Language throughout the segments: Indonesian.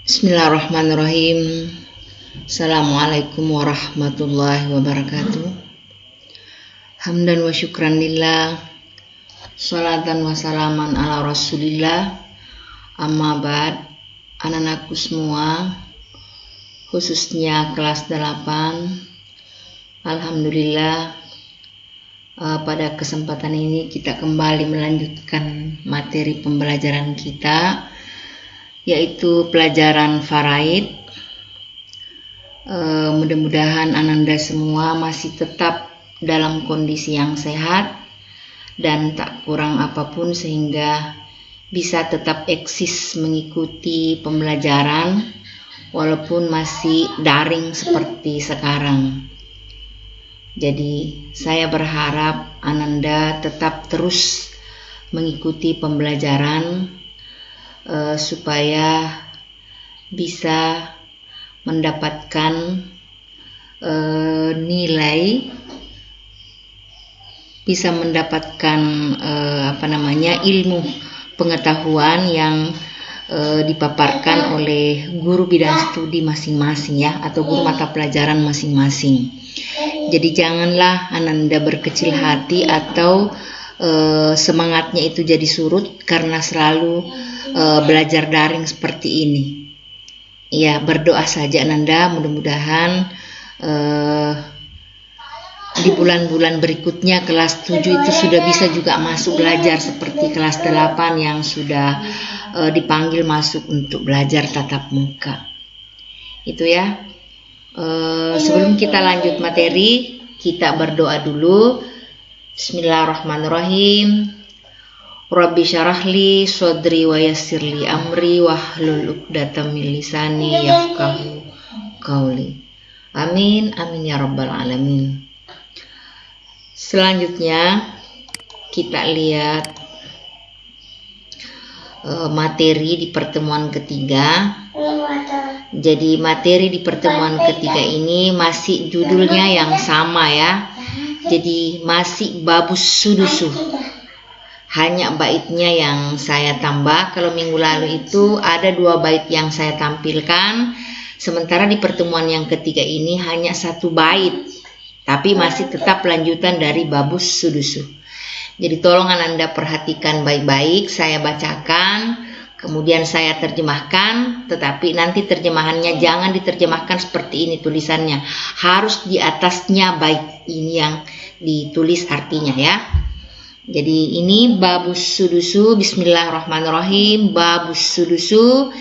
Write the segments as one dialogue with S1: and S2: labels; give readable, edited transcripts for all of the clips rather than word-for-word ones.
S1: Bismillahirrahmanirrahim. Assalamualaikum warahmatullahi wabarakatuh. Hamdan wa syukran lillah, salatan wa salaman ala rasulillah. Amma ba'd. Anak-anakku semua, khususnya kelas 8, alhamdulillah, pada kesempatan ini kita kembali melanjutkan materi pembelajaran kita, yaitu pelajaran faraid. Mudah-mudahan Ananda semua masih tetap dalam kondisi yang sehat dan tak kurang apapun, sehingga bisa tetap eksis mengikuti pembelajaran walaupun masih daring seperti sekarang. Jadi saya berharap Ananda tetap terus mengikuti pembelajaran supaya bisa mendapatkan nilai, bisa mendapatkan ilmu pengetahuan yang dipaparkan oleh guru bidang studi masing-masing, ya, atau guru mata pelajaran masing-masing. Jadi janganlah Ananda berkecil hati atau semangatnya itu jadi surut karena selalu belajar daring seperti ini. Ya, berdoa saja Ananda, mudah-mudahan di bulan-bulan berikutnya kelas 7 itu sudah bisa juga masuk belajar seperti kelas 8 yang sudah dipanggil masuk untuk belajar tatap muka. Itu ya. Sebelum kita lanjut materi, kita berdoa dulu. Bismillahirrahmanirrahim. Rabbi syarahli sodri wa yassirli amri wahlul 'uqdatam min lisani yafqahu qauli. Amin amin ya rabbal alamin. Selanjutnya kita lihat materi di pertemuan ketiga. Jadi materi di pertemuan ketiga ini masih judulnya yang sama, ya. Jadi masih babus sudusu. Hanya baitnya yang saya tambah. Kalau minggu lalu itu ada 2 bait yang saya tampilkan, sementara di pertemuan yang ketiga ini hanya 1 bait, tapi masih tetap lanjutan dari babus sudusu. Jadi tolong Ananda perhatikan baik-baik, saya bacakan, kemudian saya terjemahkan, tetapi nanti terjemahannya jangan diterjemahkan seperti ini tulisannya, harus di atasnya bait ini yang ditulis artinya, ya. Jadi ini babus sudusu. Bismillahirrahmanirrahim. Babus sudusu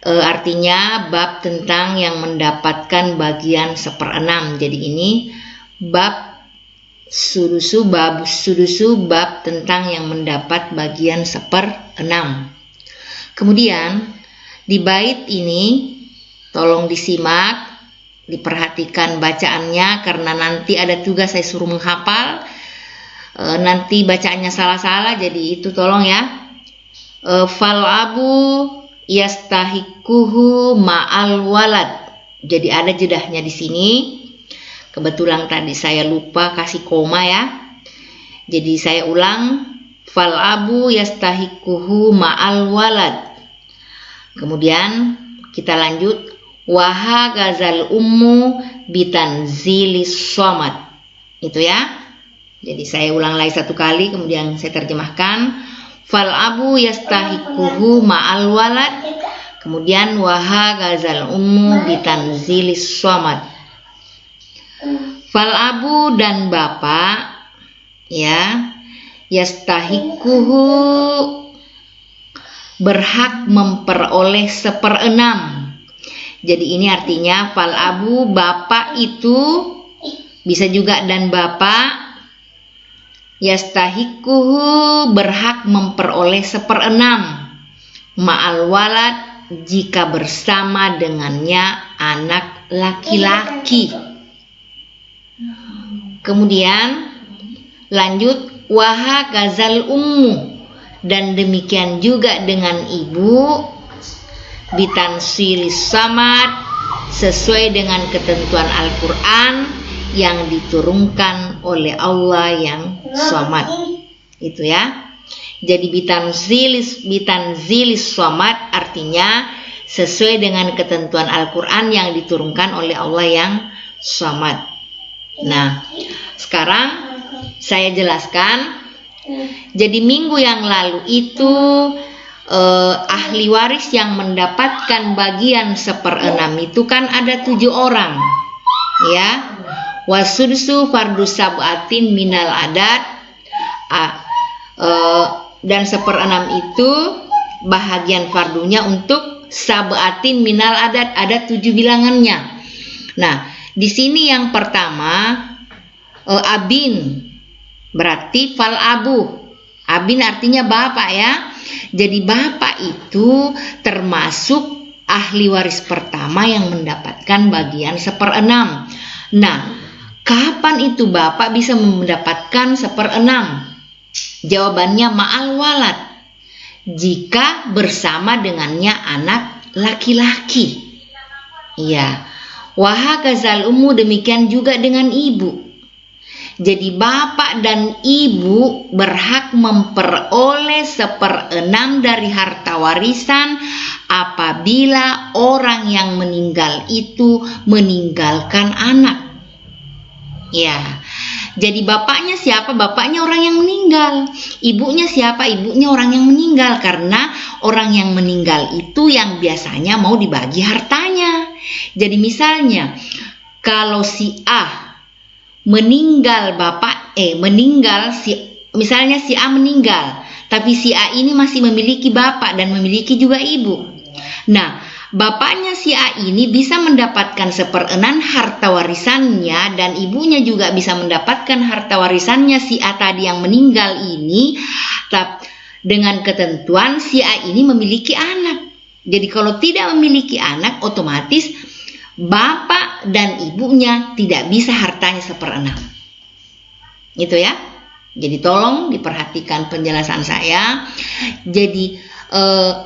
S1: artinya bab tentang yang mendapatkan bagian 1/6. Jadi ini bab sudusu, babus sudusu, bab tentang yang mendapat bagian 1/6. Kemudian di bait ini tolong disimak, diperhatikan bacaannya, karena nanti ada tugas saya suruh menghafal. Nanti bacaannya salah-salah, jadi itu tolong, ya. Fal abu yastahikuhu ma'al walad. Jadi ada jedahnya di sini. Kebetulan tadi saya lupa kasih koma, ya. Jadi saya ulang, fal abu yastahikuhu ma'al walad. Kemudian kita lanjut, waha gazal ummu bitanzilis somad. Itu, ya. Jadi saya ulang lagi 1 kali, kemudian saya terjemahkan. Fal abu yastahikuhu ma'al walad. Kemudian waha gazal ummu bitanzilis somad. Fal abu dan bapak, ya, yastahikuhu berhak memperoleh 1/6. Jadi ini artinya fal abu, bapak itu, bisa juga dan bapak, yastahikuhu berhak memperoleh 1/6 ma'al walad jika bersama dengannya anak laki-laki. Kemudian lanjut, waha gazal ummu, dan demikian juga dengan ibu, bitansilis samad, sesuai dengan ketentuan Al-Quran yang diturunkan oleh Allah yang somad. Itu, ya. Jadi bitanzilis somad artinya sesuai dengan ketentuan Al-Quran yang diturunkan oleh Allah yang Samad. Nah, sekarang saya jelaskan. Jadi minggu yang lalu itu ahli waris yang mendapatkan bagian 1/6 itu kan ada 7 orang, ya. Wasudsu fardu sab'atin minal adat, dan 1/6 itu bahagian fardunya untuk sab'atin minal adat, ada 7 bilangannya. Nah, di sini yang pertama abin, berarti fal abu. Abin artinya bapak, ya. Jadi bapak itu termasuk ahli waris pertama yang mendapatkan bagian 1/6. Nah, kapan itu bapak bisa mendapatkan 1/6? Jawabannya ma'al walad, jika bersama dengannya anak laki-laki. Iya. Wahakazal ummu, demikian juga dengan ibu. Jadi bapak dan ibu berhak memperoleh 1/6 dari harta warisan apabila orang yang meninggal itu meninggalkan anak. Ya, jadi bapaknya siapa? Bapaknya orang yang meninggal. Ibunya siapa? Ibunya orang yang meninggal. Karena orang yang meninggal itu yang biasanya mau dibagi hartanya. Jadi misalnya kalau si A meninggal, misalnya si A meninggal, tapi si A ini masih memiliki bapak dan memiliki juga ibu. Nah, bapaknya si A ini bisa mendapatkan 1/6 harta warisannya, dan ibunya juga bisa mendapatkan harta warisannya si A tadi yang meninggal ini, dengan ketentuan si A ini memiliki anak. Jadi kalau tidak memiliki anak, otomatis bapak dan ibunya tidak bisa hartanya 1/6. Itu ya. Jadi tolong diperhatikan penjelasan saya. Jadi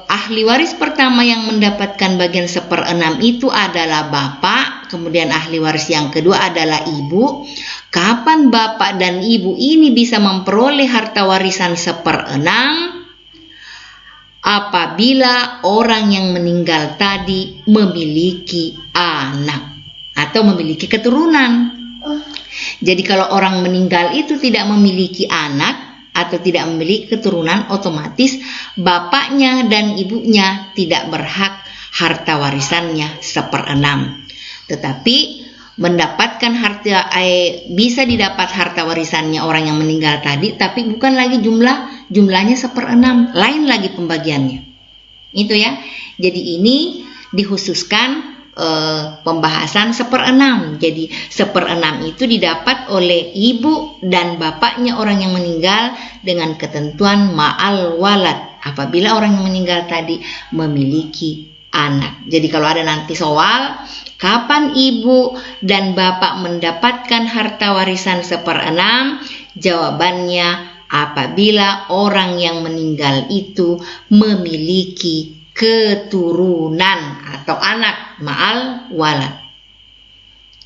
S1: ahli waris pertama yang mendapatkan bagian 1/6 itu adalah bapak, kemudian ahli waris yang kedua adalah ibu. Kapan bapak dan ibu ini bisa memperoleh harta warisan 1/6? Apabila orang yang meninggal tadi memiliki anak atau memiliki keturunan. Jadi kalau orang meninggal itu tidak memiliki anak atau tidak memiliki keturunan, otomatis bapaknya dan ibunya tidak berhak harta warisannya 1/6. Tetapi mendapatkan bisa didapat harta warisannya orang yang meninggal tadi, tapi bukan lagi jumlahnya 1/6, lain lagi pembagiannya. Itu ya. Jadi ini dikhususkan pembahasan 1/6. Jadi 1/6 itu didapat oleh ibu dan bapaknya orang yang meninggal dengan ketentuan ma'al walad, apabila orang yang meninggal tadi memiliki anak. Jadi kalau ada nanti soal kapan ibu dan bapak mendapatkan harta warisan 1/6, jawabannya apabila orang yang meninggal itu memiliki keturunan atau anak, ma'al walad.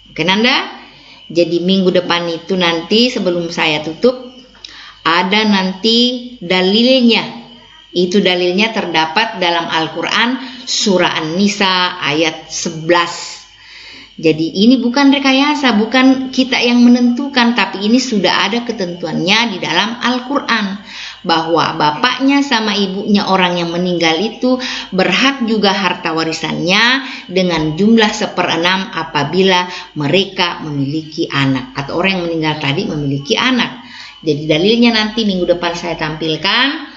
S1: Oke Nanda, jadi minggu depan itu nanti sebelum saya tutup ada nanti dalilnya. Itu dalilnya terdapat dalam Al-Quran surah An-Nisa ayat 11. Jadi ini bukan rekayasa, bukan kita yang menentukan, tapi ini sudah ada ketentuannya di dalam Al-Quran, bahwa bapaknya sama ibunya orang yang meninggal itu berhak juga harta warisannya dengan jumlah 1/6 apabila mereka memiliki anak atau orang yang meninggal tadi memiliki anak. Jadi dalilnya nanti minggu depan saya tampilkan,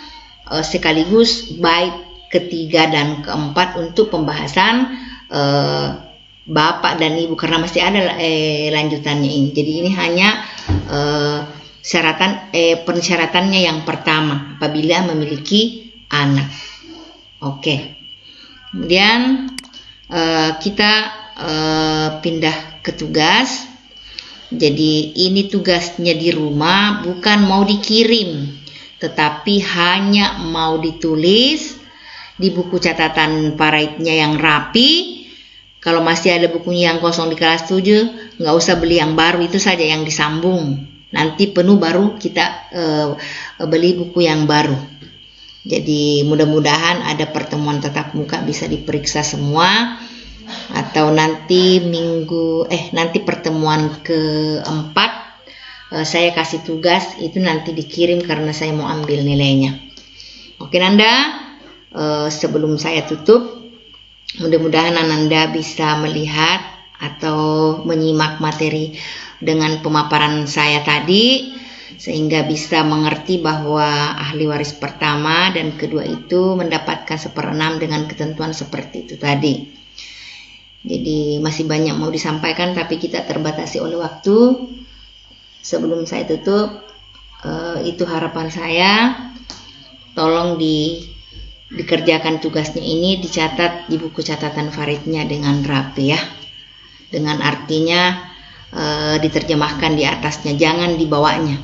S1: sekaligus bait ketiga dan keempat untuk pembahasan bapak dan ibu, karena masih ada lanjutannya ini. Jadi ini hanya persyaratannya yang pertama apabila memiliki anak. Oke. Kemudian kita pindah ke tugas. Jadi ini tugasnya di rumah, bukan mau dikirim, tetapi hanya mau ditulis di buku catatan Paraitnya yang rapi. Kalau masih ada bukunya yang kosong di kelas 7, nggak usah beli yang baru, itu saja yang disambung. Nanti penuh baru kita beli buku yang baru. Jadi mudah-mudahan ada pertemuan tatap muka bisa diperiksa semua, atau nanti nanti pertemuan keempat saya kasih tugas itu nanti dikirim karena saya mau ambil nilainya. Oke Nanda, sebelum saya tutup, mudah-mudahan Ananda bisa melihat atau menyimak materi dengan pemaparan saya tadi, sehingga bisa mengerti bahwa ahli waris pertama dan kedua itu mendapatkan 1/6 dengan ketentuan seperti itu tadi. Jadi masih banyak mau disampaikan, tapi kita terbatasi oleh waktu. Sebelum saya tutup, itu harapan saya, tolong dikerjakan tugasnya ini, dicatat di buku catatan Faridnya dengan rapi ya, dengan artinya diterjemahkan di atasnya, jangan dibawanya.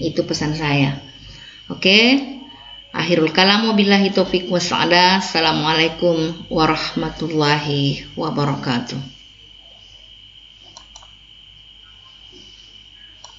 S1: Itu pesan saya. Oke. Akhirul kalam, wabillahi taufiq wassadah. Assalamualaikum warahmatullahi wabarakatuh.